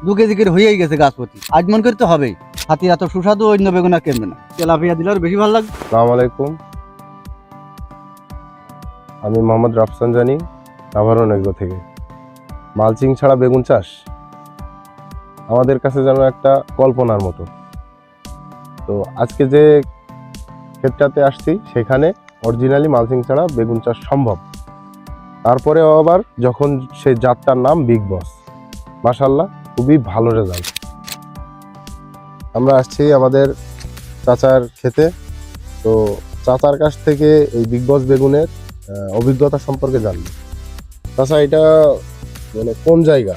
2 KG করে হয়েই গেছে গাছ প্রতি। আজ মন করতে হবেই। হাতি এত সুস্বাদু অন্য বেগুন আর কেনবে না। তেলাপিয়া দিলে আর বেশি ভালো লাগবে। আসসালামু আলাইকুম, আমি মোহাম্মদ রাফসান জানি, নাভারণ এগ্রো থেকে। মালচিং ছাড়া বেগুন চাষ আমাদের কাছে যেন একটা কল্পনার মতো। তো আজকে যে ক্ষেতটাতে আসছি সেখানে অরিজিনালি মালচিং ছাড়া বেগুন চাষ সম্ভব। তারপরেও আবার যখন সেই জাতটার নাম বিগ বস, মাশাআল্লাহ খুবই ভালো রেজাল্ট। আমরা আসছি আমাদের চাচার খেতে। তো চাচার কাছ থেকে এই বিগ বস বেগুনের অভিজ্ঞতা সম্পর্কে জানবো। চাচা, এটা মানে কোন জায়গা?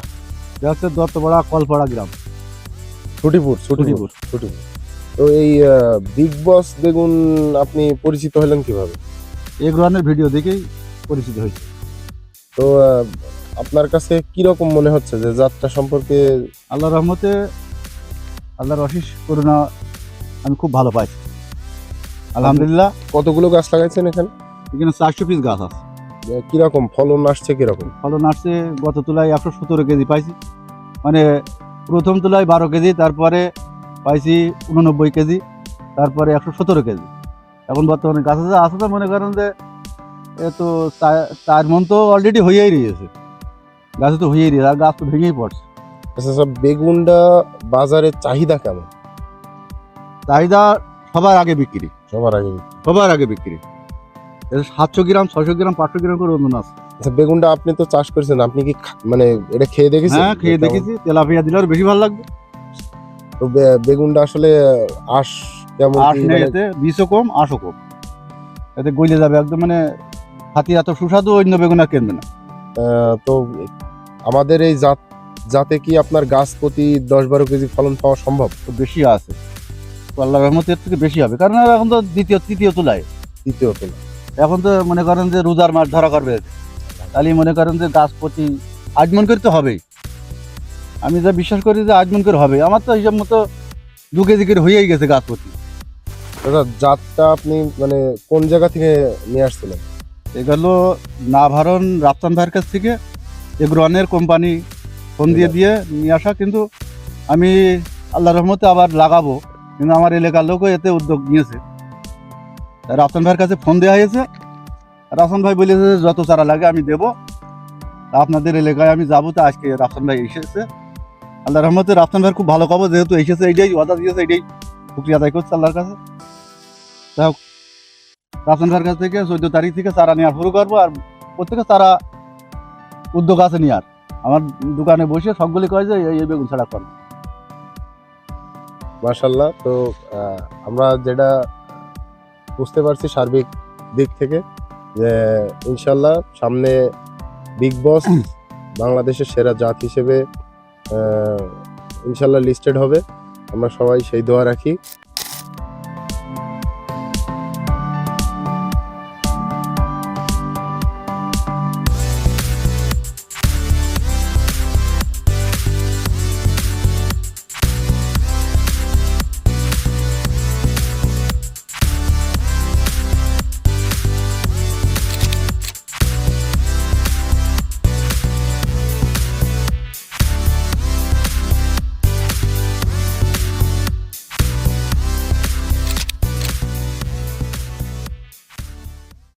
এটা হচ্ছে দত্তপাড়া কলপাড়া গ্রাম, ছুটিপুর। ছুটিপুর। তো এই বিগ বস বেগুন আপনি পরিচিত হলেন কিভাবে? এগ্রোয়ানের ভিডিও দেখেই পরিচিত হয়েছে। তো আপনার কাছে কি রকম মনে হচ্ছে যে জাতটা সম্পর্কে? আল্লাহর রহমতে, আল্লাহর অশেষ করুণা, আমি খুব ভালো পাইছি আলহামদুলিল্লাহ। কতগুলো গাছ লাগাইছেন এখানে? এখানে 400 পিস গাছ আছে। কিরকম ফলন আসছে? কিরকম ফলন আসছে? গত তুলায় 117 কেজি পাইছি, মানে প্রথম তুলায় 12 কেজি, তারপরে পাইছি 89 কেজি, তারপরে 117 কেজি। এখন বর্তমানে গাছে যা আছে, তো মনে করেন যে এ তো 4 মন তো অলরেডি হয়েই রয়েছে, গাছে তো হয়েই রয়েছে, আর গাছ তো ভেঙেই পড়ছে। আচ্ছা স্যার, বেগুনটা বাজারে চাহিদা কেমন? চাহিদা সবার আগে বিক্রি, সবার আগে। সবার আগে বিক্রি। 700 গ্রাম, 600 গ্রাম, 500 গ্রাম করে ওজন আছে। আচ্ছা, বেগুনটা আপনি তো চাষ করেছেন, আপনি কি মানে এটা খেয়ে দেখেছেন? হ্যাঁ, খেয়ে দেখেছি। তেলাপিয়া দিলে আর বেশি ভালো লাগবে। তো বেগুনটা আসলে আঁশ কেমন? আঁশ কি নেই মানে এতে, বিষও কম, আঁশও কম। এতে গলে যাবে একদম, মানে হাতি এত সুস্বাদু অন্য বেগুন আর কেনবে না। তো আমাদের এই জাতে কি আপনার গাছ প্রতি 10-12 কেজি ফলন পাওয়া সম্ভব? তো বেশি আছে, তো আল্লাহর রহমতে এর থেকে বেশি হবে, কারণ এখন তো তৃতীয় তুলায়। তৃতীয়ত না। এখন তো মনে করেন যে রোজার মাছ ধরা করবে, তাহলে মনে করেন যে গাছ প্রতি আজমন করতে হবেই। আমি যা বিশ্বাস করি যে আজমন করে হবে। আমার তো হিসাব মতো 2 কেজি করে হয়েই গেছে গাছ প্রতি। দাদা, জাতটা আপনি মানে কোন জায়গা থেকে নিয়ে আসছিলেন? এগুলো নাভারণ রাফসান ভাইয়ের কাছ থেকে এগ্রোয়ানের কোম্পানি ফোন দিয়ে নিয়ে আসা। কিন্তু আমি আল্লাহর রহমতে আবার লাগাবো, কিন্তু আমার এলাকার লোকও এতে উদ্যোগ নিয়েছে। রাফসান ভাইয়ের কাছে ফোন দেওয়া হয়েছে, রাফসান ভাই বলেছে যে যত চারা লাগে আমি দেবো, আপনাদের এলাকায় আমি যাবো। তো আজকে রাফসান ভাই এসেছে, আল্লাহর রহমতে রাফসান ভাইয়ের খুব ভালো খবর, যেহেতু এসেছে, এইটাই অর্ডার দিয়েছে, এইটাই শুক্রিয়া আদায় করছে আল্লাহর কাছে। যাই হোক, রাফসান ভাইয়ের কাছ থেকে 14 তারিখ থেকে চারা নেওয়া শুরু করবো। আর প্রত্যেকে চারা উদ্যোগ আছে নেওয়ার। আমার দোকানে বসে সবগুলি কয় যে এই বেগুন ছাড়া করবো। মাশাআল্লাহ। তো আমরা যেটা বুঝতে পারছি সার্বিক দিক থেকে, যে ইনশাল্লাহ সামনে বিগ বস বাংলাদেশের সেরা জাত হিসেবে ইনশাল্লাহ লিস্টেড হবে। আমরা সবাই সেই দোয়া রাখি।